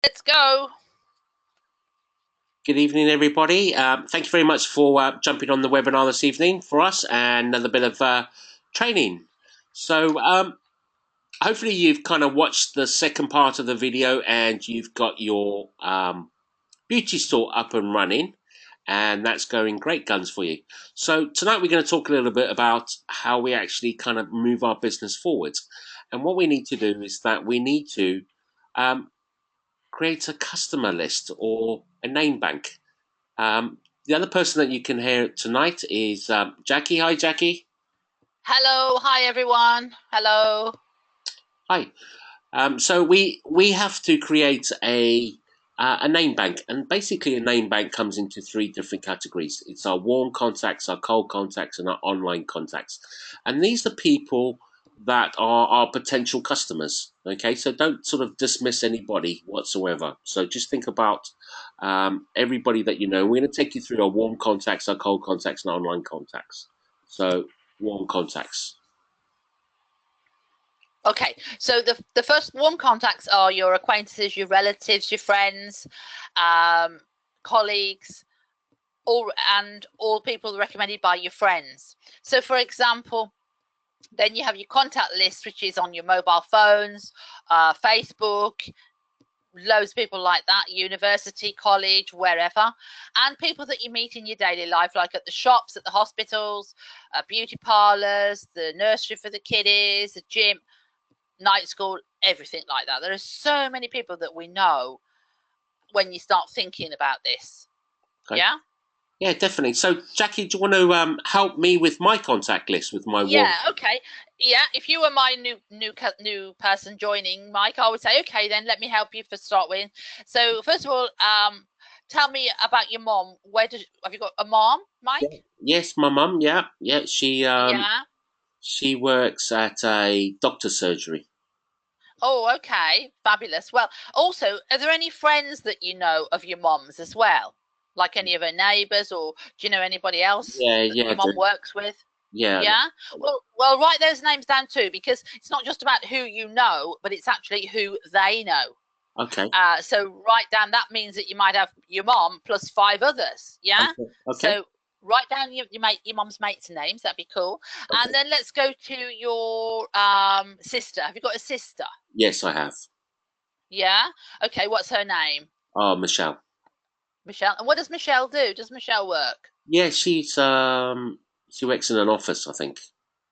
Let's go. Good evening, everybody. Thank you very much for jumping on the webinar this evening for us and another bit of training. So hopefully you've kind of watched the second part of the video and you've got your beauty store up and running, and that's going great guns for you. So tonight we're going to talk a little bit about how we actually kind of move our business forward. And what we need to do is that we need to create a customer list or a name bank. The other person that you can hear tonight is Jackie. Hi, Jackie. Hello. Hi, everyone. Hello. Hi. So we have to create a name bank, and basically a name bank comes into three different categories. It's our warm contacts, our cold contacts, and our online contacts. And these are people that are our potential customers. Okay, so don't sort of dismiss anybody whatsoever. So just think about everybody that you know. We're going to take you through our warm contacts, our cold contacts, and our online contacts. So warm contacts. Okay, so the first warm contacts are your acquaintances, your relatives, your friends, colleagues, all people recommended by your friends. So, for example, then you have your contact list, which is on your mobile phones, Facebook, loads of people like that, university, college, wherever, and people that you meet in your daily life, like at the shops, at the hospitals, beauty parlors, the nursery for the kiddies, the gym, night school, everything like that. There are so many people that we know when you start thinking about this. Okay. Yeah? Yeah, definitely. So, Jackie, do you want to help me with my contact list with my warm? Yeah, okay. Yeah, if you were my new person joining, Mike, I would say, okay, then let me help you for start with. So, first of all, tell me about your mom. Have you got a mom, Yeah. Mike? Yes, my mum. Yeah, yeah. Yeah. She works at a doctor's surgery. Oh, okay. Fabulous. Well, also, are there any friends that you know of your mom's as well? Like any of her neighbours, or do you know anybody else Yeah, that yeah, your mom works with? yeah. Yeah. Well, write those names down too, because it's not just about who you know, but it's actually who they know. Okay, So write down, that means that you might have your mom plus 5 others. Yeah. okay, okay, So write down your mom's mates' names. That'd be cool. And okay. then let's go to your sister. Have you got a sister? Yes, I have. Yeah. Okay. What's her name? Oh, Michelle. Michelle. And what does Michelle do? Does Michelle work? Yeah, she works in an office, I think.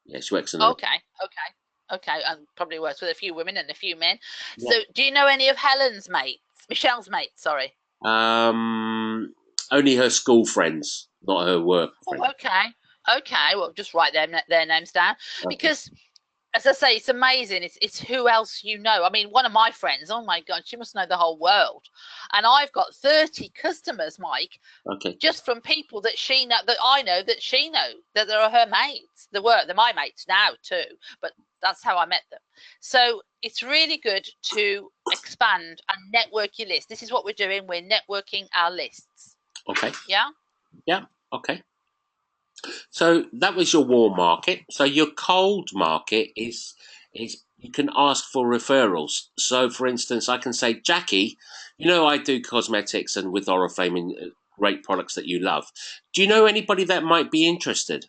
Yeah, she works in an. Okay. Okay. Okay. And probably works with a few women and a few men. Yeah. So do you know any of Helen's mates? Michelle's mates, sorry. Only her school friends, not her work Oh, friends. okay. Okay. Well, just write their names down, Okay. because as I say, it's amazing. It's who else you know. I mean, one of my friends, oh my God, she must know the whole world. And I've got 30 customers, Mike, Okay. just from people that she know, that I know, that she knows, that they're her mates. They're my mates now too, but that's how I met them. So it's really good to expand and network your list. This is what we're doing. We're networking our lists. Okay. Yeah. Yeah. Okay. So that was your warm market. So your cold market is you can ask for referrals. So for instance, I can say, Jackie, you know I do cosmetics and with Oriflame and great products that you love. Do you know anybody that might be interested?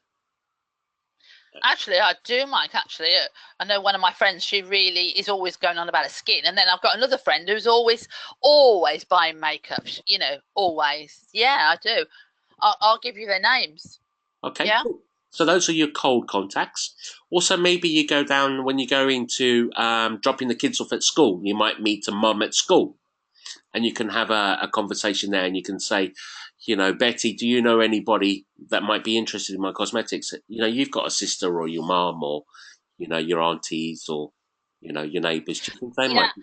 Actually, I do, Mike. Actually, I know one of my friends. She really is always going on about her skin, and then I've got another friend who's always buying makeup. You know, always. Yeah, I do. I'll give you their names. Okay, Yeah. cool. So those are your cold contacts. Also, maybe you go down when you go into dropping the kids off at school. You might meet a mum at school, and you can have a conversation there, and you can say, you know, Betty, do you know anybody that might be interested in my cosmetics? You know, you've got a sister or your mum or, you know, your aunties or, you know, your neighbours. Do you think they Yeah. might be?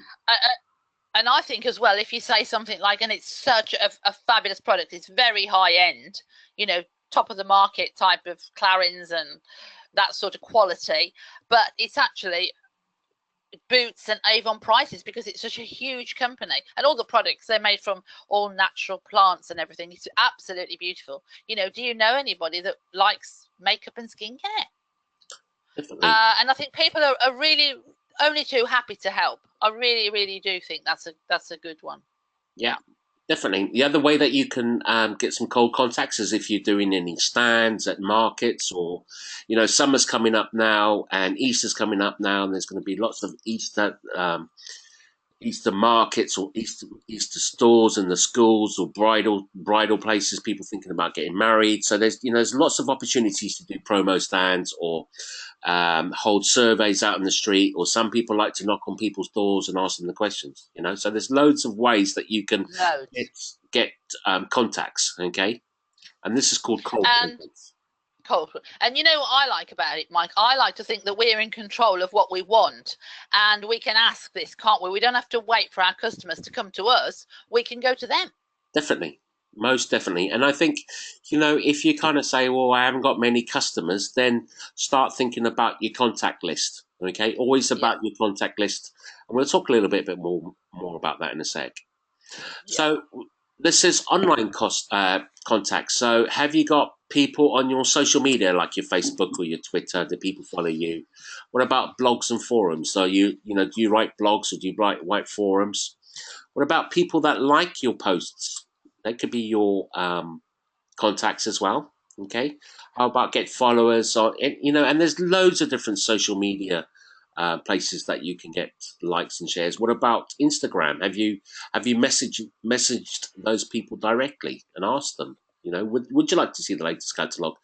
And I think as well, if you say something like, and it's such a fabulous product, it's very high end, you know, top of the market type of Clarins and that sort of quality, but it's actually Boots and Avon prices because it's such a huge company, and all the products they're made from all natural plants and everything. It's absolutely beautiful. You know, do you know anybody that likes makeup and skincare? Definitely. And I think people are really only too happy to help. I really, really do think that's a good one. Yeah, definitely. The other way that you can get some cold contacts is if you're doing any stands at markets, or, summer's coming up now and Easter's coming up now, and there's going to be lots of Easter markets or Easter stores in the schools, or bridal places, people thinking about getting married. So there's lots of opportunities to do promo stands, or hold surveys out in the street, or some people like to knock on people's doors and ask them the questions. So there's loads of ways that you can get contacts. Okay, and this is called cold contacts. Cold. And you know what I like about it, Mike? I like to think that we're in control of what we want, and we can ask this, can't we? We don't have to wait for our customers to come to us. We can go to them. Definitely. Most definitely. And I think, if you kind of say, well, I haven't got many customers, then start thinking about your contact list. Okay. Always about your contact list. And we'll talk a little bit more about that in a sec. Yeah. So this is online contacts. So have you got people on your social media, like your Facebook or your Twitter? Do people follow you? What about blogs and forums? So do you write blogs, or do you write forums? What about people that like your posts? They could be your contacts as well. Okay. How about get followers on? And there's loads of different social media places that you can get likes and shares. What about Instagram? Have you messaged those people directly and asked them? Would you like to see the latest catalogue?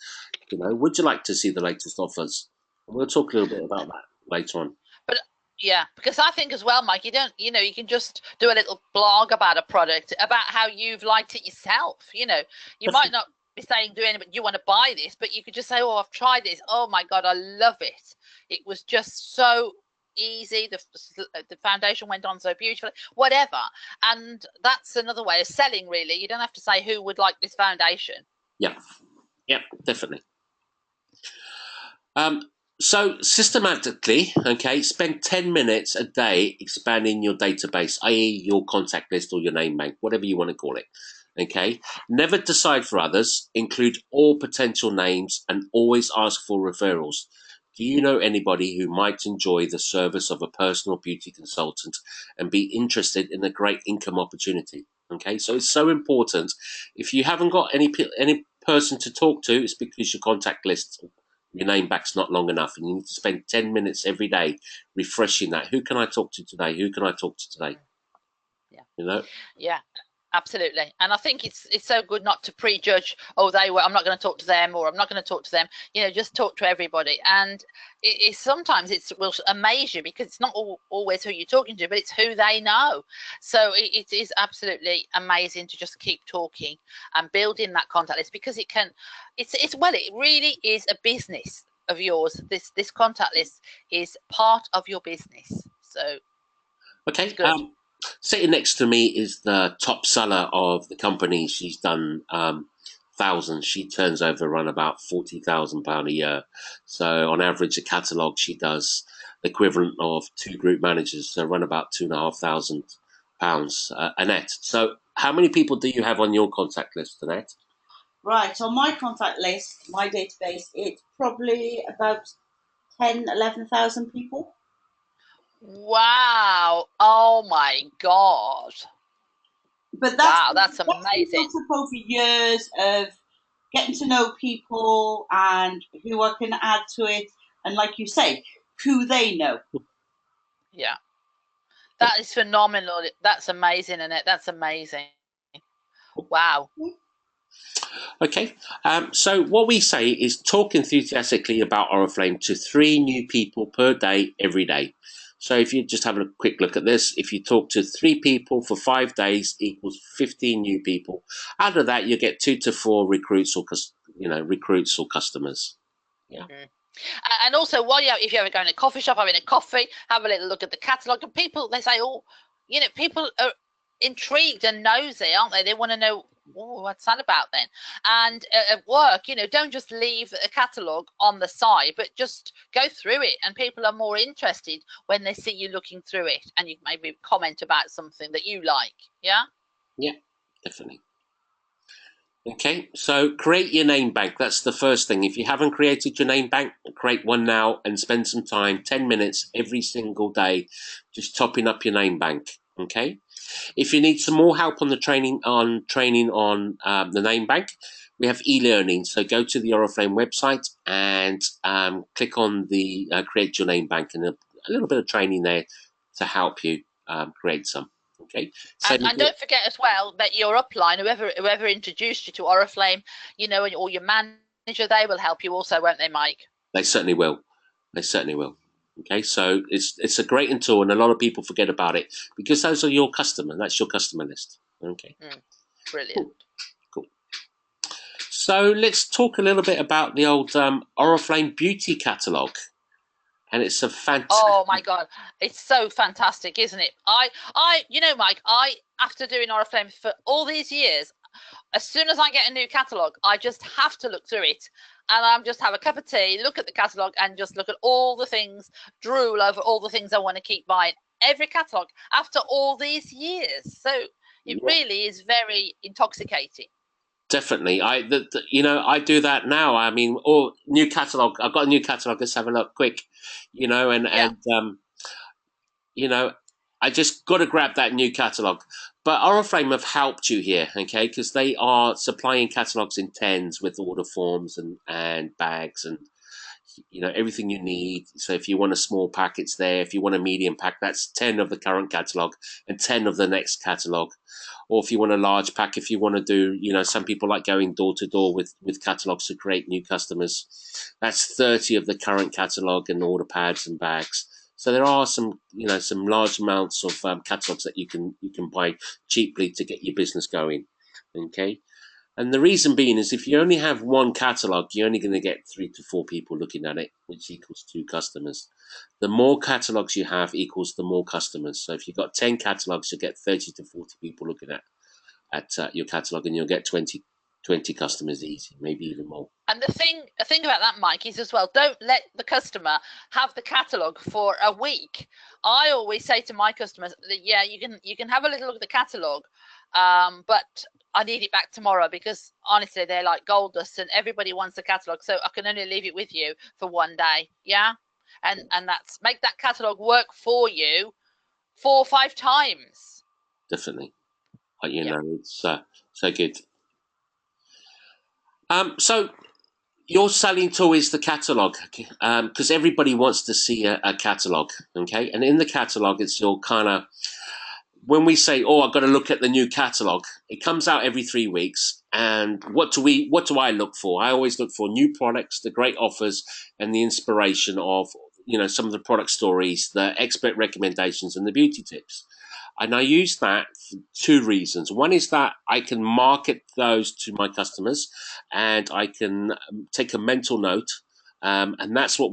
Would you like to see the latest offers? We'll talk a little bit about that later on. Yeah, because I think as well, Mike, you can just do a little blog about a product, about how you've liked it yourself. You might not be saying do anything, but you want to buy this, but you could just say, oh, I've tried this. Oh my God, I love it. It was just so easy. The foundation went on so beautifully, whatever. And that's another way of selling, really. You don't have to say who would like this foundation. Yeah, definitely. So systematically, okay, spend 10 minutes a day expanding your database, i.e. your contact list or your name bank, whatever you want to call it. Okay. Never decide for others. Include all potential names and always ask for referrals. Do you know anybody who might enjoy the service of a personal beauty consultant and be interested in a great income opportunity? Okay. So it's so important. If you haven't got any person to talk to, it's because your contact list, your name bank's not long enough, and you need to spend 10 minutes every day refreshing that. Who can I talk to today? Who can I talk to today? Yeah. Yeah, absolutely. And I think it's so good not to prejudge, I'm not going to talk to them, or I'm not going to talk to them. Just talk to everybody. And sometimes it will amaze you, because it's not always who you're talking to, but it's who they know. So it is absolutely amazing to just keep talking and building that contact list, because it really is a business of yours. This contact list is part of your business. So okay. Sitting next to me is the top seller of the company. She's done thousands. She turns over around about £40,000 a year. So on average, a catalogue, she does the equivalent of 2 group managers, so run about £2,500 Annette. So how many people do you have on your contact list, Annette? Right, on my contact list, my database, it's probably about 11,000 people. Wow! Oh my God! But that's amazing. Over years of getting to know people and who I can add to it, and like you say, who they know. Yeah, that is phenomenal. That's amazing, Annette. That's amazing. Wow. Okay, so what we say is talk enthusiastically about Oriflame to 3 new people per day, every day. So if you just have a quick look at this, if you talk to 3 people for 5 days, equals 15 new people. Out of that, you get 2 to 4 recruits or customers. Yeah. Mm-hmm. And also, if you're ever going to a coffee shop, having a coffee, have a little look at the catalogue, and people, they say, people are intrigued and nosy, aren't they? They want to know, what's that about then? And at work, don't just leave a catalogue on the side, but just go through it. And people are more interested when they see you looking through it, and you maybe comment about something that you like. Yeah. Yeah, definitely. Okay, so create your name bank. That's the first thing. If you haven't created your name bank, create one now and spend some time, 10 minutes every single day, just topping up your name bank. Okay. If you need some more help on the training on the name bank, we have e-learning. So go to the Oriflame website and click on the create your name bank, and a little bit of training there to help you create some. Okay. And don't forget as well that your upline, whoever introduced you to Oriflame, you know, or your manager, they will help you also, won't they, Mike? They certainly will. They certainly will. Okay, so it's a great tool, and a lot of people forget about it because those are your customer. That's your customer list. Okay. Brilliant. Cool. So let's talk a little bit about the old Oriflame Beauty Catalogue. And it's a fantastic. Oh my God, it's so fantastic, isn't it? You know, Mike, after doing Oriflame for all these years, as soon as I get a new catalogue, I just have to look through it, and I'm just have a cup of tea, look at the catalogue, and just look at all the things, drool over all the things I want to keep buying. Every catalogue after all these years, so it really is very intoxicating. Definitely, I do that now. I mean, new catalogue. I've got a new catalogue. Let's have a look, quick. I just got to grab that new catalogue. But Oriflame have helped you here, okay? Because they are supplying catalogues in tens with order forms and bags and everything you need. So if you want a small pack, it's there. If you want a medium pack, that's 10 of the current catalogue and 10 of the next catalogue. Or if you want a large pack, if you want to do, some people like going door to door with catalogues to create new customers. That's 30 of the current catalogue and order pads and bags. So there are some large amounts of catalogues that you can buy cheaply to get your business going. Okay. And the reason being is if you only have one catalogue, you're only going to get 3 to 4 people looking at it, which equals 2 customers. The more catalogues you have equals the more customers. So if you've got 10 catalogues, you'll get 30 to 40 people looking at your catalogue, and you'll get 20 customers easy, maybe even more. And the thing about that, Mike, is as well, don't let the customer have the catalogue for a week. I always say to my customers that, yeah, you can have a little look at the catalogue, but I need it back tomorrow, because honestly, they're like gold dust and everybody wants the catalogue. So I can only leave it with you for one day. Yeah. And that's make that catalogue work for you 4 or 5 times. Definitely. It's so good. So your selling tool is the catalogue, because everybody wants to see a catalogue. Okay. And in the catalogue, it's your kind of, when we say, I've got to look at the new catalogue, it comes out every 3 weeks. And what do I look for? I always look for new products, the great offers, and the inspiration of, some of the product stories, the expert recommendations, and the beauty tips. And I use that for 2 reasons. One is that I can market those to my customers, and I can take a mental note. And that's what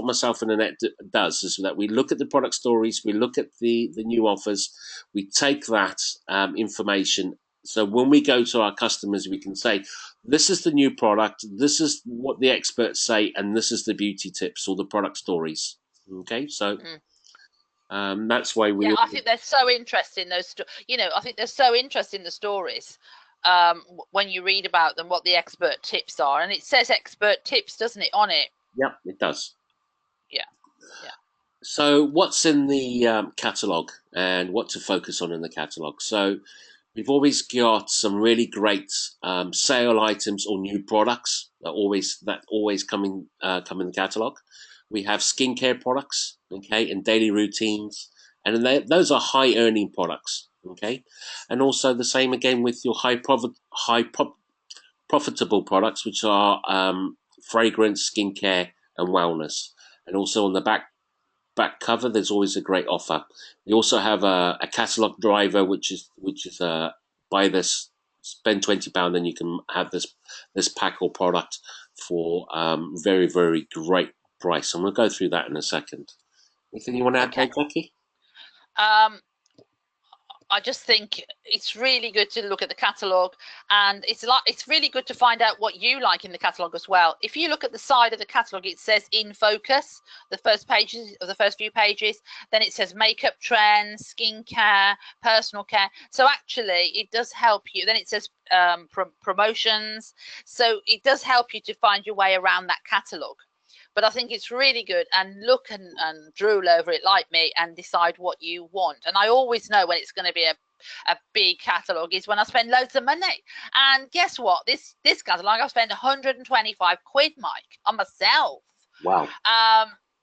myself and Annette does, is that we look at the product stories, we look at the new offers, we take that information. So when we go to our customers, we can say, this is the new product, this is what the experts say, and this is the beauty tips or the product stories. Okay, so that's why we. Yeah, I think they're so interesting. I think they're so interesting, the stories. When you read about them, what the expert tips are, and it says expert tips, doesn't it, on it? Yep, it does. Yeah. So what's in the catalogue, and what to focus on in the catalogue? So we've always got some really great sale items or new products that always come in the catalogue. We have skincare products, okay, and daily routines, and those are high earning products, okay, and also the same again with your profitable products, which are fragrance, skincare, and wellness. And also on the back cover, there's always a great offer. We also have a catalogue driver, which is buy this, spend £20, and you can have this pack or product for very, very great price. I'm going to go through that in a second. Anything you want to add there, Jackie? I just think it's really good to look at the catalogue, and it's really good to find out what you like in the catalogue as well. If you look at the side of the catalogue, it says in focus, the first pages of the first few pages, then it says makeup trends, skincare, personal care. So actually it does help you. Then it says promotions. So it does help you to find your way around that catalogue. But I think it's really good, and look and drool over it like me and decide what you want. And I always know when it's going to be a big catalogue is when I spend loads of money. And guess what? This catalogue, I've spent 125 quid, Mike, on myself. Wow.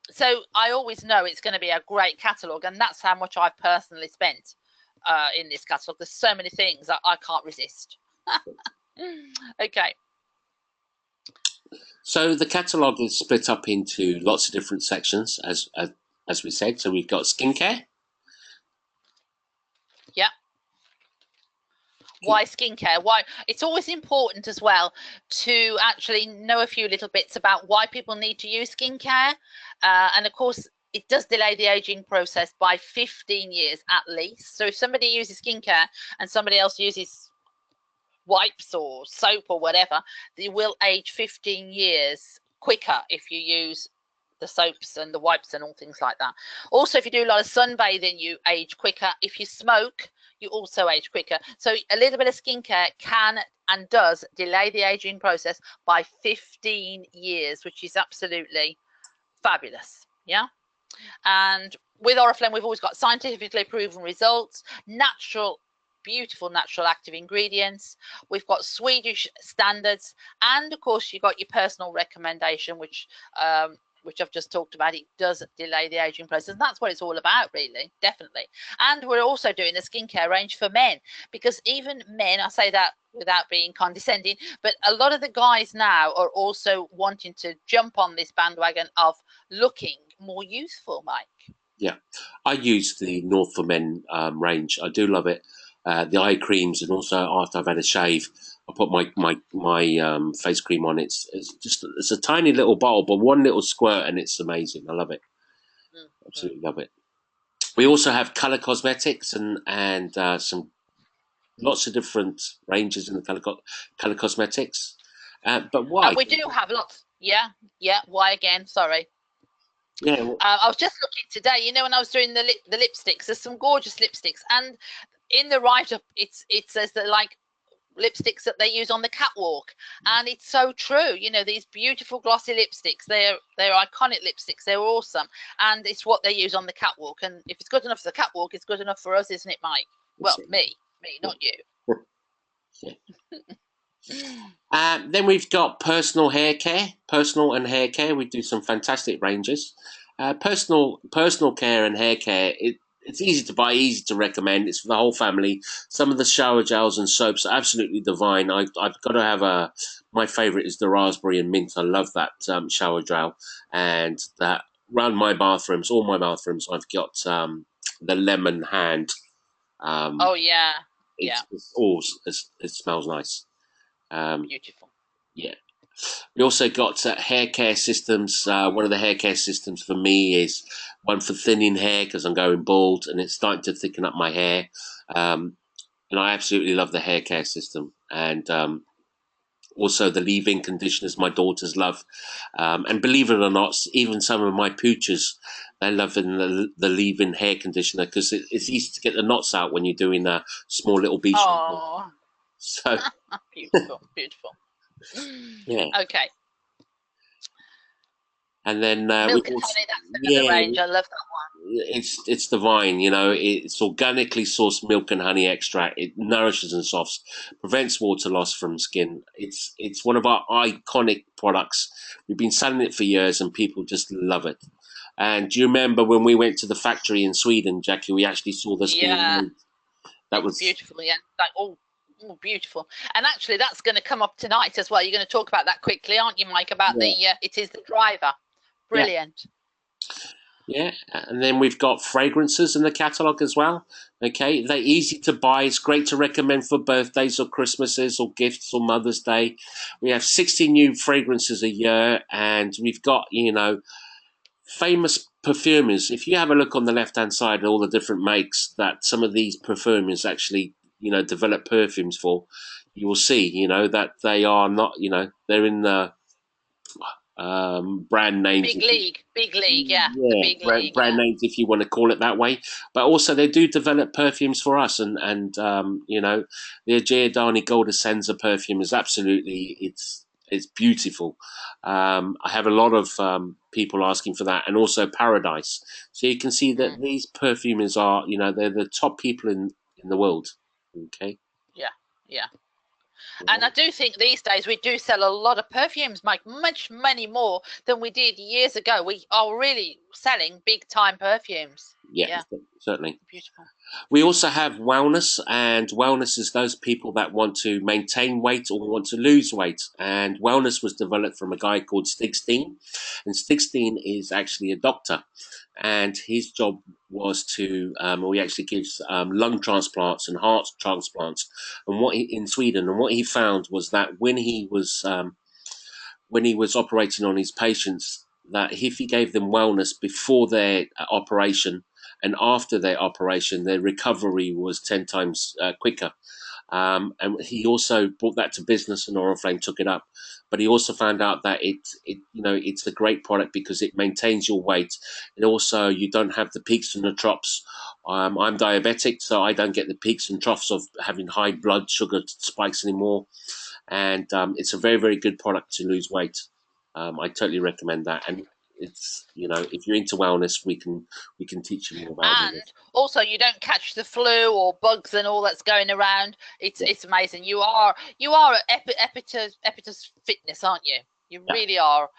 So I always know it's going to be a great catalogue, and that's how much I've personally spent in this catalogue. There's so many things I can't resist. Okay. So the catalogue is split up into lots of different sections, as we said. So we've got skincare. Yeah. Why skincare? Why? It's always important as well to actually know a few little bits about why people need to use skincare. And of course, it does delay the aging process by 15 years at least. So if somebody uses skincare and somebody else uses wipes or soap or whatever, they will age 15 years quicker if you use the soaps and the wipes and all things like that. Also, if you do a lot of sunbathing, you age quicker. If you smoke, you also age quicker. So a little bit of skincare can and does delay the aging process by 15 years, which is absolutely fabulous. Yeah. And with Oriflame, we've always got scientifically proven results, beautiful natural active ingredients. We've got Swedish standards, and of course you've got your personal recommendation, which I've just talked about. It does delay the aging process, and that's what it's all about, really, definitely. And we're also doing a skincare range for men, because even men, I say that without being condescending, but a lot of the guys now are also wanting to jump on this bandwagon of looking more youthful, Mike. Yeah, I use the North for Men range. I do love it. The eye creams, and also after I've had a shave, I put my face cream on. It's a tiny little bottle, but one little squirt, and it's amazing. I love it. Absolutely love it. We also have color cosmetics and some lots of different ranges in the color cosmetics. But why? We do have lots. Yeah. Why again? Sorry. Yeah. I was just looking today. When I was doing the lipsticks, there's some gorgeous lipsticks, and in the write-up, it says that like lipsticks that they use on the catwalk, and it's so true. These beautiful glossy lipsticks, they're iconic lipsticks. They're awesome, and it's what they use on the catwalk. And if it's good enough for the catwalk, it's good enough for us, isn't it, Mike? Well, me, not you. Then we've got personal and hair care. We do some fantastic ranges. Personal care and hair care. It's easy to buy, easy to recommend. It's for the whole family. Some of the shower gels and soaps are absolutely divine. I've got to have my favourite is the raspberry and mint. I love that shower gel, and that around all my bathrooms, I've got the lemon hand. Oh yeah, it smells nice. Beautiful. Yeah. We also got hair care systems. One of the hair care systems for me is one for thinning hair because I'm going bald and it's starting to thicken up my hair. And I absolutely love the hair care system. And also the leave-in conditioners my daughters love. And believe it or not, even some of my pooches, they love the leave-in hair conditioner because it's easy to get the knots out when you're doing a small little beach. Oh, so beautiful. Yeah. Okay. And then milk and honey, that's another range. I love that one. It's divine, it's organically sourced milk and honey extract. It nourishes and softs, prevents water loss from skin. It's one of our iconic products. We've been selling it for years and people just love it. And do you remember when we went to the factory in Sweden, Jackie, we actually saw this being made? That was beautiful, yeah. Like, beautiful. And actually that's going to come up tonight as well. You're going to talk about that quickly, aren't you, Mike, about it is the driver. Brilliant. Yeah, and then we've got fragrances in the catalogue as well. Okay, they're easy to buy. It's great to recommend for birthdays or Christmases or gifts or Mother's Day. We have 60 new fragrances a year, and we've got, famous perfumers. If you have a look on the left-hand side at all the different makes that some of these perfumers actually, develop perfumes for, you will see, that they are not, they're in the brand names. Big league, yeah. The Yeah, big league, brand yeah. names, if you want to call it that way. But also, they do develop perfumes for us, and the Giordani Gold Essenza perfume is absolutely it's beautiful. I have a lot of people asking for that, and also Paradise. So you can see that these perfumers are, they're the top people in the world. Okay. Yeah, yeah. And I do think these days we do sell a lot of perfumes, Mike, many more than we did years ago. We are really selling big time perfumes. Yeah, certainly. Beautiful. We also have wellness, and wellness is those people that want to maintain weight or want to lose weight. And wellness was developed from a guy called Stig Steen, and Stig Steen is actually a doctor, and his job was to, he actually gives lung transplants and heart transplants, and in Sweden, and what he found was that when he was operating on his patients, that if he gave them wellness before their operation and after their operation, their recovery was 10 times quicker. And he also brought that to business, and Oriflame took it up. But he also found out that it's a great product because it maintains your weight. And also, you don't have the peaks and the troughs. I'm diabetic, so I don't get the peaks and troughs of having high blood sugar spikes anymore. And it's a very, very good product to lose weight. I totally recommend that. And it's, if you're into wellness, we can teach you more about it. And also, you don't catch the flu or bugs and all that's going around. It's amazing. You are Epitus Fitness, aren't you? You really are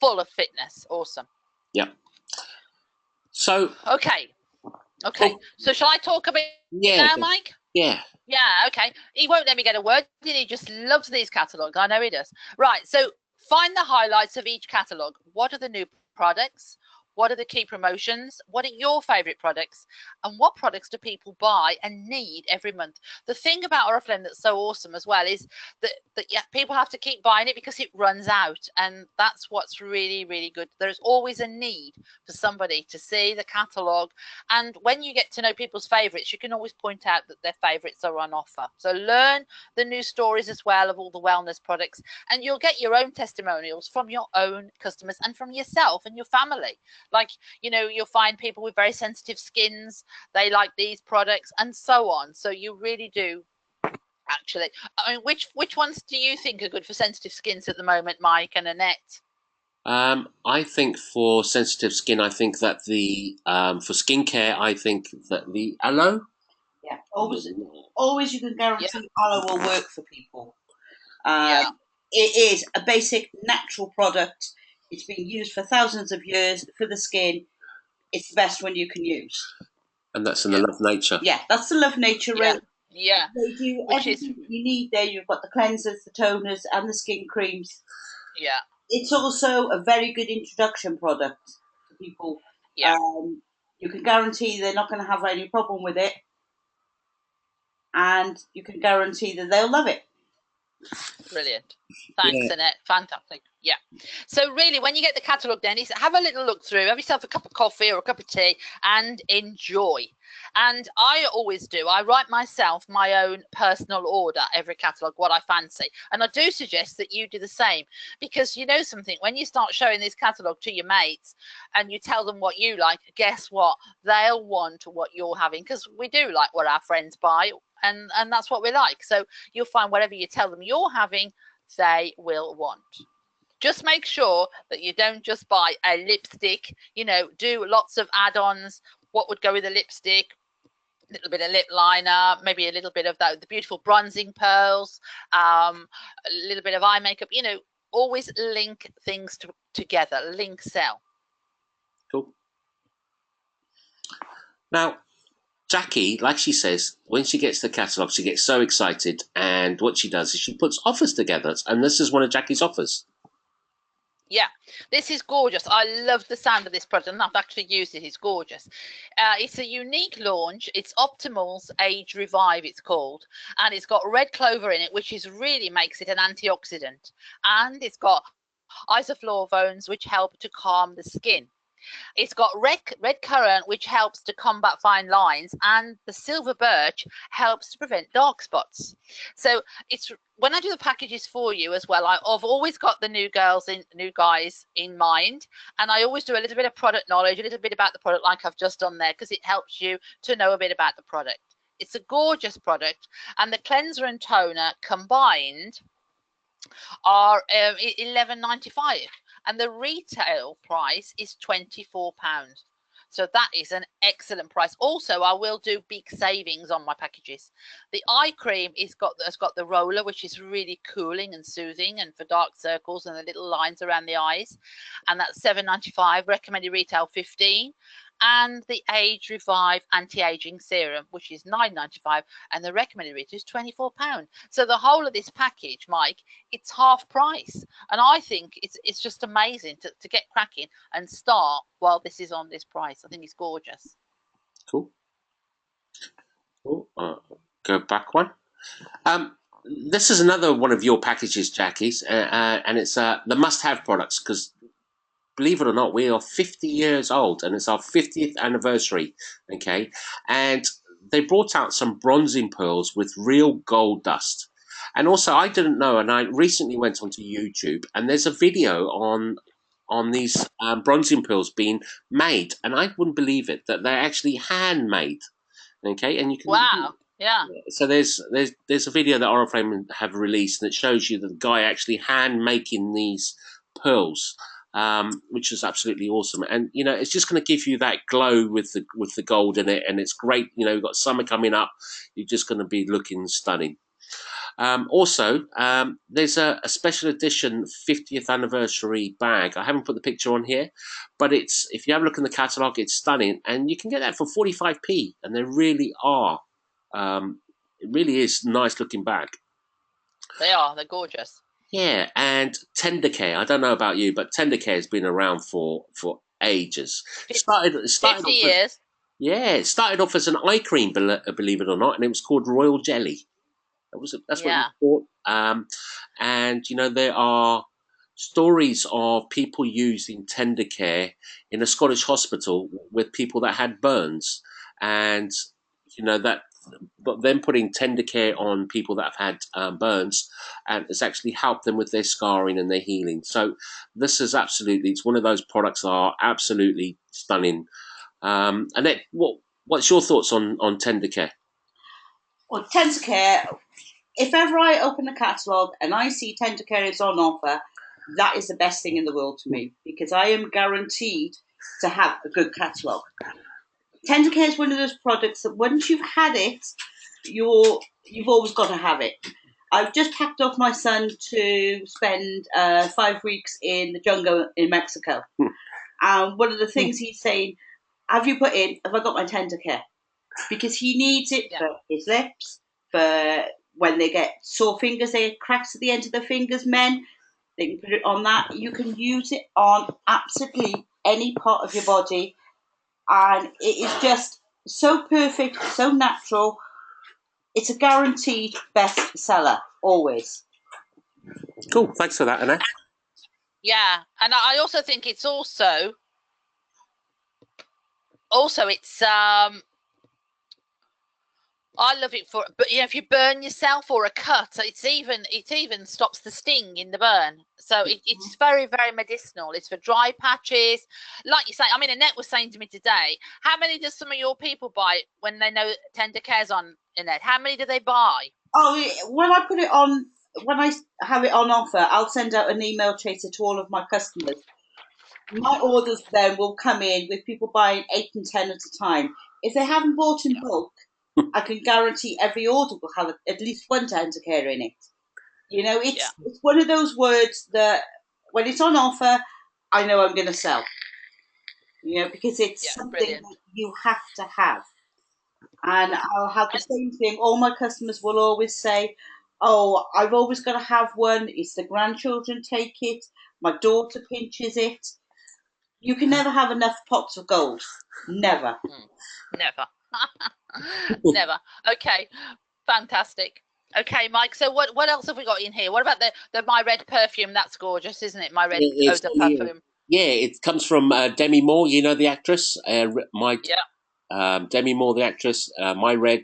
full of fitness. Awesome. Yeah. So. Okay. So shall I talk a bit now, Mike? Yeah. Yeah, okay. He won't let me get a word in. He just loves these catalogues. I know he does. Right, so find the highlights of each catalogue. What are the new products? What are the key promotions? What are your favourite products? And what products do people buy and need every month? The thing about Oriflame that's so awesome as well is that people have to keep buying it because it runs out. And that's what's really, really good. There's always a need for somebody to see the catalogue. And when you get to know people's favourites, you can always point out that their favourites are on offer. So learn the new stories as well of all the wellness products. And you'll get your own testimonials from your own customers and from yourself and your family. Like, you'll find people with very sensitive skins, they like these products and so on. So you really do, actually. I mean, which ones do you think are good for sensitive skins at the moment, Mike and Annette? I think for sensitive skin, I think that for skincare, I think that the aloe. Yeah, always you can guarantee aloe will work for people. It is a basic natural product. It's been used for thousands of years for the skin. It's the best one you can use. And that's in the Love Nature. Yeah, that's the Love Nature range. Yeah. They do everything you need there. You've got the cleansers, the toners, and the skin creams. Yeah. It's also a very good introduction product for people. Yeah. You can guarantee they're not going to have any problem with it. And you can guarantee that they'll love it. Brilliant. Thanks, Annette. Fantastic. Yeah. So really, when you get the catalogue, then have a little look through, have yourself a cup of coffee or a cup of tea and enjoy. And I always do. I write myself my own personal order, every catalogue, what I fancy. And I do suggest that you do the same, because you know something, when you start showing this catalogue to your mates and you tell them what you like, guess what? They'll want what you're having, because we do like what our friends buy, and that's what we like. So you'll find whatever you tell them you're having, they will want. Just make sure that you don't just buy a lipstick, do lots of add-ons. What would go with a lipstick? A little bit of lip liner, maybe a little bit of the beautiful bronzing pearls, a little bit of eye makeup, always link things together, link sell. Cool. Now, Jackie, like she says, when she gets the catalogue, she gets so excited, and what she does is she puts offers together, and this is one of Jackie's offers. Yeah, this is gorgeous. I love the sound of this product, and I've actually used it. It's gorgeous. It's a unique launch. It's Optimal's Age Revive, it's called, and it's got red clover in it, which really makes it an antioxidant, and it's got isoflavones, which help to calm the skin. It's got red currant, which helps to combat fine lines, and the silver birch helps to prevent dark spots. So it's when I do the packages for you as well, I've always got the new guys in mind, and I always do a little bit of product knowledge, a little bit about the product, like I've just done there, because it helps you to know a bit about the product. It's a gorgeous product, and the cleanser and toner combined are £11.95, and the retail price is £24. So that is an excellent price. Also, I will do big savings on my packages. The eye cream has got the roller, which is really cooling and soothing, and for dark circles and the little lines around the eyes, and that's £7.95. Recommended retail £15. And the Age Revive anti-aging serum, which is £9.95, and the recommended retail is £24. So the whole of this package, Mike, it's half price, and I think it's just amazing to get cracking and start while this is on this price. I think it's gorgeous. Cool. Go back one. This is another one of your packages, Jackie's, and it's the must-have products, because believe it or not, we are 50 years old, and it's our 50th anniversary, okay? And they brought out some bronzing pearls with real gold dust. And also, I didn't know, and I recently went onto YouTube, and there's a video on these bronzing pearls being made, and I wouldn't believe it, that they're actually handmade, okay? And you can... Wow, yeah. So there's a video that Oriflame have released, and it shows you the guy actually hand making these pearls, which is absolutely awesome. And it's just going to give you that glow with the gold in it, and it's great. You've got summer coming up, you're just going to be looking stunning. Also, there's a special edition 50th anniversary bag. I haven't put the picture on here, but if you have a look in the catalogue, it's stunning, and you can get that for 45p, and they really are. It really is nice looking bag. They're gorgeous. Yeah, and Tender Care. I don't know about you, but Tender Care has been around for ages. It started 50 years. It started off as an eye cream, believe it or not, and it was called Royal Jelly. That's what it was called. And there are stories of people using Tender Care in a Scottish hospital with people that had burns, and but then putting Tender Care on people that have had burns, and it's actually helped them with their scarring and their healing. So this is it's one of those products that are absolutely stunning. Annette, what's your thoughts on Tender Care? Well, Tender Care, if ever I open the catalogue and I see Tender Care is on offer, that is the best thing in the world to me, because I am guaranteed to have a good catalogue. Tender Care is one of those products that once you've had it, you've always got to have it. I've just packed off my son to spend 5 weeks in the jungle in Mexico. And one of the things he's saying, have I got my Tender Care? Because he needs it for his lips, for when they get sore fingers, they get cracks at the end of their fingers, men, they can put it on that. You can use it on absolutely any part of your body. And it is just so perfect, so natural. It's a guaranteed bestseller, always. Cool, thanks for that, Annette. Yeah, and I also think it's also it's I love it but if you burn yourself or a cut, it even stops the sting in the burn. So it's very, very medicinal. It's for dry patches, like you say. I mean, Annette was saying to me today, how many does some of your people buy when they know Tender Care's on, Annette? How many do they buy? Oh, when I put it on, when I have it on offer, I'll send out an email chaser to all of my customers. My orders then will come in with people buying 8 and 10 at a time. If they haven't bought in bulk, I can guarantee every order will have at least one Tender Care in it. It's one of those words that when it's on offer, I know I'm going to sell. Because it's something that you have to have. And I'll have the same thing. All my customers will always say, oh, I've always got to have one. It's the grandchildren take it. My daughter pinches it. You can never have enough pots of gold. Never. Never. Never. Okay, fantastic. Okay, Mike. So what else have we got in here? What about the My Red perfume? That's gorgeous, isn't it? My Red It's odor perfume. yeah, it comes from Demi Moore. You know the actress, Yeah. Demi Moore, the actress. My Red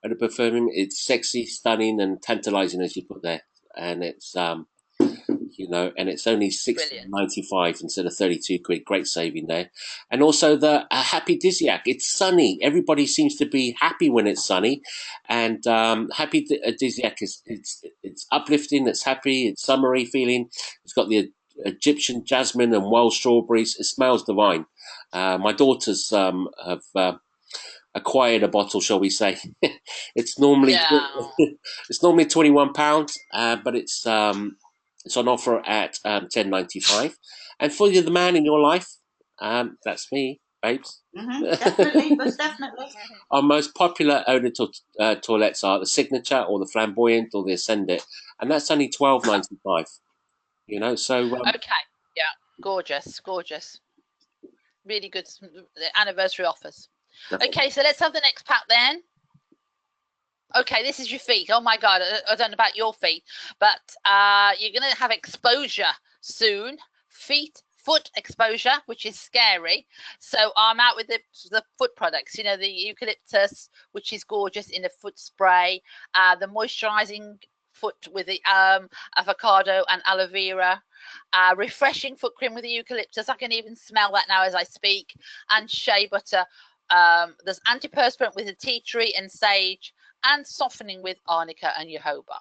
odor perfume. It's sexy, stunning, and tantalizing, as you put there, and it's and it's only Brilliant. £16.95 instead of £32. Great saving there. And also the Happy Dizziac. It's sunny. Everybody seems to be happy when it's sunny, and Happy Dizziac is it's uplifting. It's happy. It's summery feeling. It's got the Egyptian jasmine and wild strawberries. It smells divine. My daughters have acquired a bottle, shall we say? It's normally Yeah. it's normally £21, but it's on offer at £10.95. And for you, the man in your life, that's me, babes. Definitely, most definitely. Our most popular odor toilets are the Signature or the Flamboyant or the Ascendant, and that's only £12.95. So Okay. Yeah. Gorgeous. Gorgeous. Really good. The anniversary offers. definitely. Okay, so let's have the next pack then. Okay, this is your feet. Oh my God, I don't know about your feet, but you're going to have exposure soon. Foot exposure, which is scary. So I'm out with the foot products, the eucalyptus, which is gorgeous in a foot spray, the moisturizing foot with the avocado and aloe vera, refreshing foot cream with the eucalyptus. I can even smell that now as I speak, and shea butter. There's antiperspirant with the tea tree and sage, and softening with arnica and jojoba.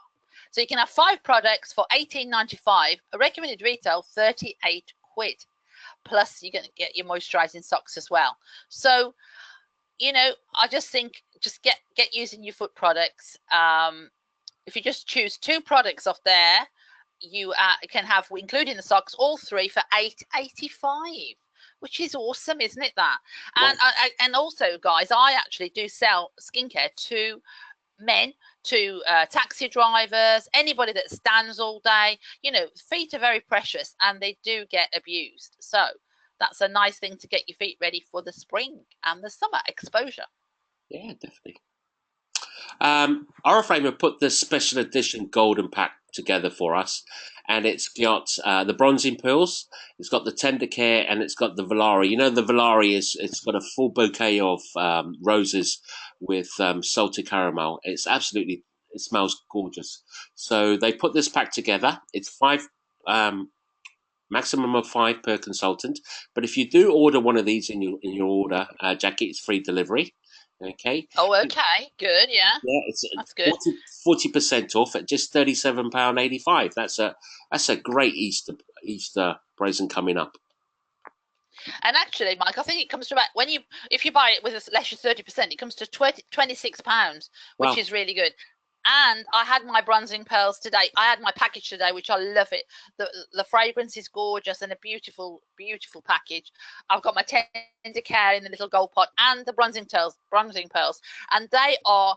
So you can have 5 products for £18.95. A recommended retail £38. Plus you're going to get your moisturizing socks as well. So I just think just get using your foot products. If you just choose 2 products off there, you can have, including the socks, all 3 for £8.85. Which is awesome, isn't it? That and also, guys, I actually do sell skincare to men, to taxi drivers, anybody that stands all day. Feet are very precious and they do get abused. So that's a nice thing to get your feet ready for the spring and the summer exposure. Yeah, definitely. Oriflame have put this special edition golden pack together for us, and it's got the bronzing pearls, it's got the tender care, and it's got the Valari. The Valari it's got a full bouquet of roses with salted caramel. It smells gorgeous. So they put this pack together. It's 5. Maximum of 5 per consultant, but if you do order one of these in your order, Jackie, it's free delivery. Okay. Oh, okay, good, yeah. Yeah, it's that's good. 40% off at just £37.85. That's a great Easter present coming up. And actually, Mike, I think it comes to about if you buy it with less than 30%, it comes to £26, which is really good. And I had my bronzing pearls today. I had my package today, which I love it. The fragrance is gorgeous and a beautiful, beautiful package. I've got my tender care in the little gold pot and the bronzing pearls, and they are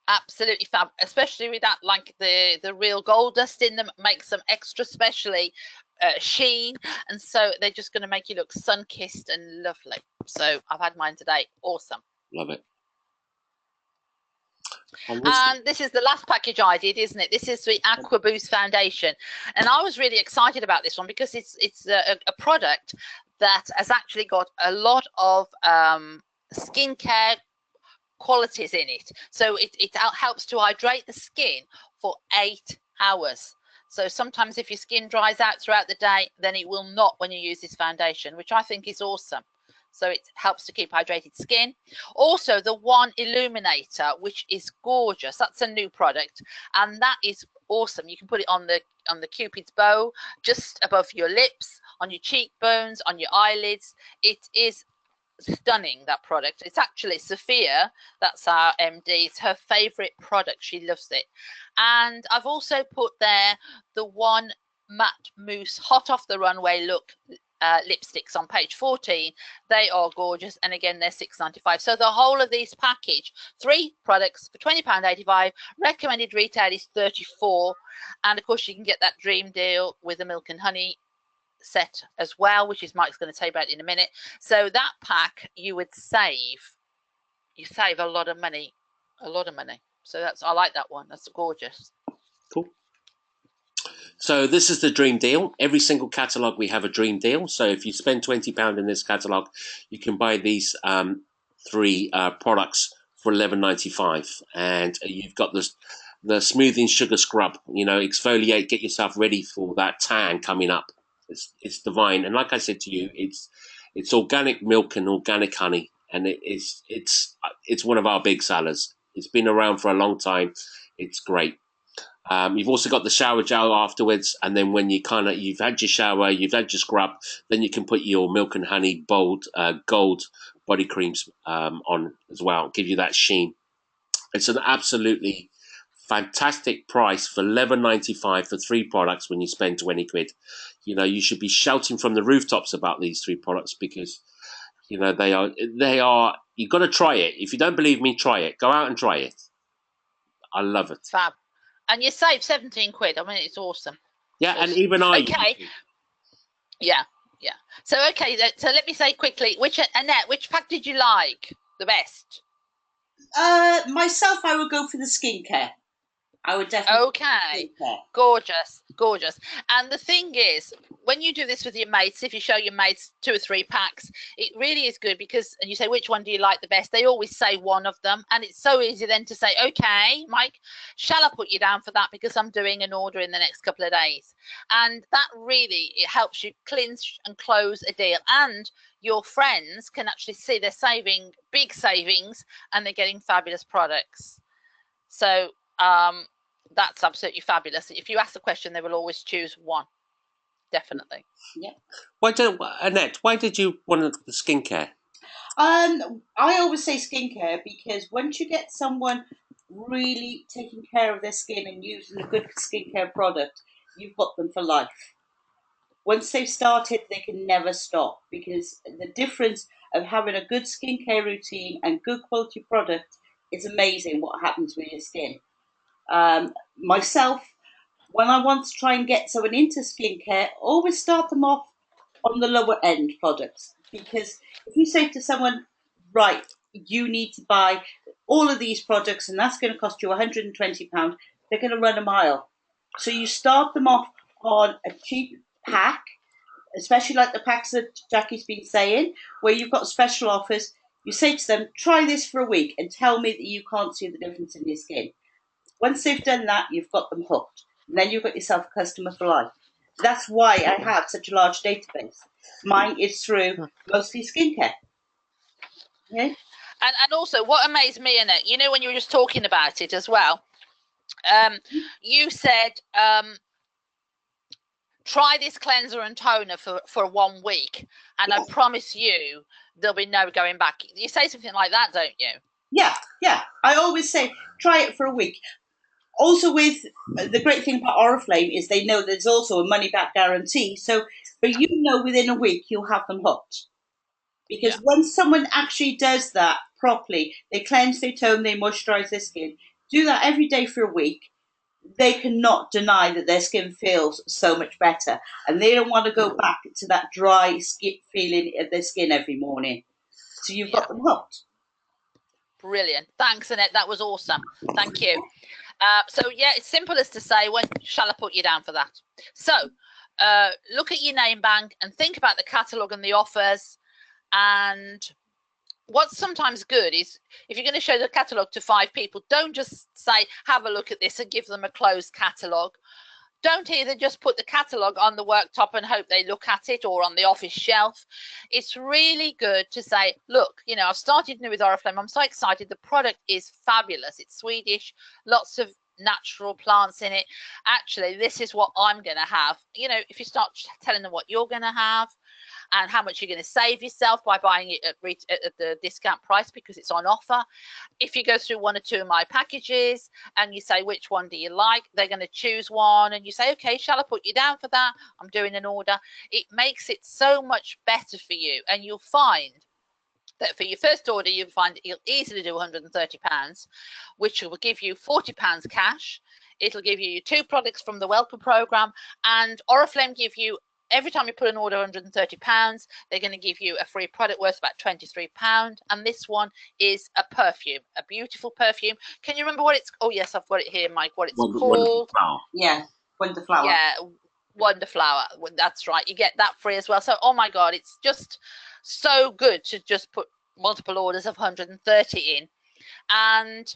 absolutely fab, especially with that, like the real gold dust in them makes them extra specially sheen, and so they're just going to make you look sun-kissed and lovely. So I've had mine today. Awesome. Love it. And this is the last package I did, isn't it? This is the Aqua Boost Foundation, and I was really excited about this one because it's a product that has actually got a lot of skincare qualities in it. So it helps to hydrate the skin for 8 hours. So sometimes if your skin dries out throughout the day, then it will not when you use this foundation, which I think is awesome. So it helps to keep hydrated skin. Also, the One Illuminator, which is gorgeous. That's a new product, and that is awesome. You can put it on the Cupid's bow, just above your lips, on your cheekbones, on your eyelids. It is stunning, that product. It's actually Sophia, that's our MD, it's her favorite product. She loves it. And I've also put there the One Matte Mousse Hot Off the Runway Look lipsticks on page 14. They are gorgeous, and again they're £6.95. So the whole of these package, 3 products for £20.85. Recommended retail is £34, and of course you can get that dream deal with the milk and honey set as well, which is Mike's going to tell you about in a minute. So that pack you save a lot of money, So I like that one. That's gorgeous. Cool. So this is the dream deal. Every single catalogue we have a dream deal. So if you spend £20 in this catalogue, you can buy these 3 products for $11.95, and you've got the smoothing sugar scrub. Exfoliate, get yourself ready for that tan coming up. It's divine, and like I said to you, it's organic milk and organic honey, and it's one of our big sellers. It's been around for a long time. It's great. You've also got the shower gel afterwards, and then when you've had your shower, you've had your scrub, then you can put your milk and honey gold body creams on as well, give you that sheen. It's an absolutely fantastic price for $11.95 for 3 products when you spend 20 quid. You should be shouting from the rooftops about these 3 products because they are. You've got to try it. If you don't believe me, try it. Go out and try it. I love it. Fab. And you save 17 quid. I mean, it's awesome. Yeah, awesome. And even I. Okay. Yeah. So let me say quickly, Annette, which pack did you like the best? Myself, I would go for the skincare. I would definitely. Okay. Gorgeous. And the thing is, when you do this with your mates, if you show your mates 2 or 3 packs, it really is good because, and you say, which one do you like the best? They always say one of them. And it's so easy then to say, okay, Mike, shall I put you down for that? Because I'm doing an order in the next couple of days. And that really, it helps you clinch and close a deal. And your friends can actually see they're saving big savings and they're getting fabulous products. So, that's absolutely fabulous. If you ask the question, they will always choose one. Definitely. Yeah. Annette, why did you want the skincare? I always say skincare because once you get someone really taking care of their skin and using a good skincare product, you've got them for life. Once they've started, they can never stop because the difference of having a good skincare routine and good quality product is amazing what happens with your skin. Myself, when I want to try and get someone into skincare, always start them off on the lower end products. Because if you say to someone, right, you need to buy all of these products and that's going to cost you £120, they're going to run a mile. So you start them off on a cheap pack, especially like the packs that Jackie's been saying, where you've got special offers. You say to them, try this for a week and tell me that you can't see the difference in your skin. Once they've done that, you've got them hooked. And then you've got yourself a customer for life. That's why I have such a large database. Mine is through mostly skincare. Okay? And also, what amazed me, Annette, when you were just talking about it as well, you said, try this cleanser and toner for 1 week, and I promise you there'll be no going back. You say something like that, don't you? Yeah. I always say, try it for a week. Also, with the great thing about Oriflame is they know there's also a money-back guarantee. So, but within a week you'll have them hooked. Because when someone actually does that properly, they cleanse, they tone, they moisturise their skin, do that every day for a week, they cannot deny that their skin feels so much better. And they don't want to go back to that dry skin feeling of their skin every morning. So you've got them hooked. Brilliant. Thanks, Annette. That was awesome. Thank you. It's simple as to say, when shall I put you down for that? So look at your name bank and think about the catalogue and the offers. And what's sometimes good is if you're going to show the catalogue to 5 people, don't just say, have a look at this and give them a closed catalogue. Don't either just put the catalogue on the worktop and hope they look at it or on the office shelf. It's really good to say, look, I've started new with Oriflame. I'm so excited. The product is fabulous. It's Swedish, lots of natural plants in it. Actually, this is what I'm going to have. If you start telling them what you're going to have and how much you're going to save yourself by buying it at the discount price because it's on offer. If you go through 1 or 2 of my packages and you say, which one do you like? They're going to choose one and you say, okay, shall I put you down for that? I'm doing an order. It makes it so much better for you. And you'll find that for your first order, you'll easily do £130, which will give you £40 cash. It'll give you 2 products from the welcome program, and Oriflame give you every time you put an order £130, they're going to give you a free product worth about £23. And this one is a perfume, a beautiful perfume. Can you remember what it's? Oh yes, I've got it here, Mike. What it's called? Yeah, Wonderflower. Yeah, Wonderflower. That's right. You get that free as well. So, oh my God, it's just so good to just put multiple orders of 130 in, and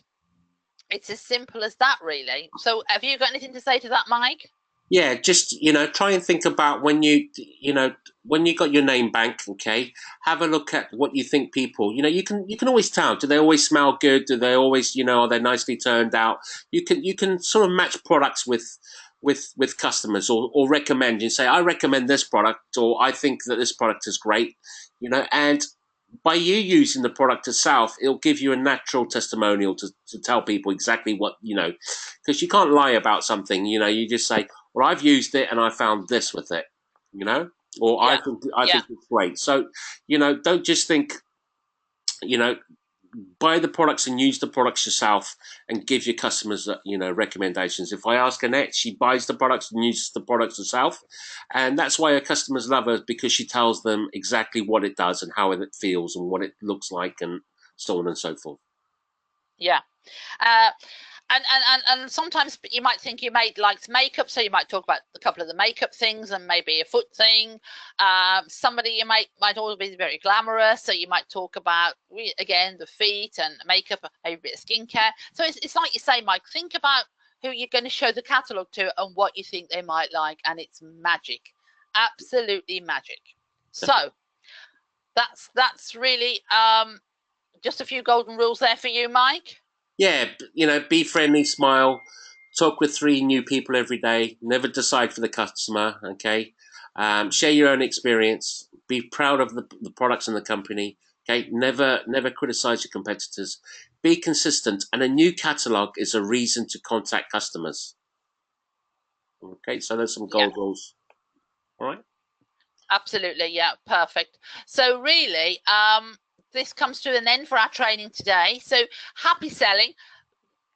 it's as simple as that, really. So, have you got anything to say to that, Mike? Yeah, just, try and think about when when you got your name bank, okay, have a look at what you think people, you can always tell, do they always smell good? Do they always, are they nicely turned out? You can sort of match products with customers, or recommend, you say, I recommend this product, or I think that this product is great, and by you using the product itself, it'll give you a natural testimonial to tell people exactly what, because you can't lie about something, you just say, well, I've used it and I found this with it, or Yeah. I think it's great. So, don't just think, buy the products and use the products yourself, and give your customers, recommendations. If I ask Annette, she buys the products and uses the products herself. And that's why her customers love her, because she tells them exactly what it does and how it feels and what it looks like, and so on and so forth. Yeah. And sometimes you might think your mate likes makeup, so you might talk about a couple of the makeup things and maybe a foot thing. Somebody you might always be very glamorous, so you might talk about, again, the feet and makeup, maybe a bit of skincare. So it's like you say, Mike, think about who you're going to show the catalogue to and what you think they might like, and it's magic, absolutely magic. So that's really just a few golden rules there for you, Mike. Yeah, be friendly, smile, talk with 3 new people every day, never decide for the customer, okay? Share your own experience, be proud of the products in the company, okay? Never criticize your competitors, be consistent, and a new catalogue is a reason to contact customers. Okay, so there's some gold rules. All right? Absolutely, yeah, perfect. So really, this comes to an end for our training today. So happy selling,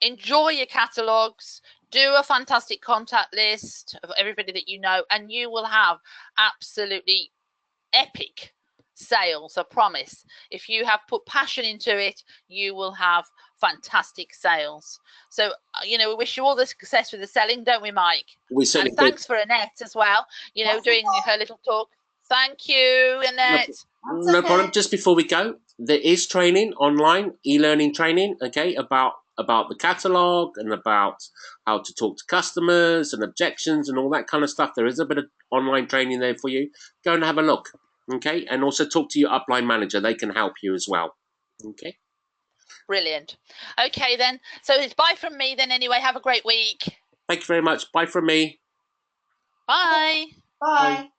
enjoy your catalogues, do a fantastic contact list of everybody that you know, and you will have absolutely epic sales, I promise. If you have put passion into it, you will have fantastic sales. So, we wish you all the success with the selling, don't we, Mike? We certainly and thanks for Annette as well, doing her little talk. Thank you, Annette. No problem. Just before we go, there is training online, e-learning training, okay, about the catalogue and about how to talk to customers and objections and all that kind of stuff. There is a bit of online training there for you. Go and have a look, okay? And also talk to your upline manager. They can help you as well, okay? Brilliant. Okay, then. So it's bye from me then anyway. Have a great week. Thank you very much. Bye from me. Bye. Bye.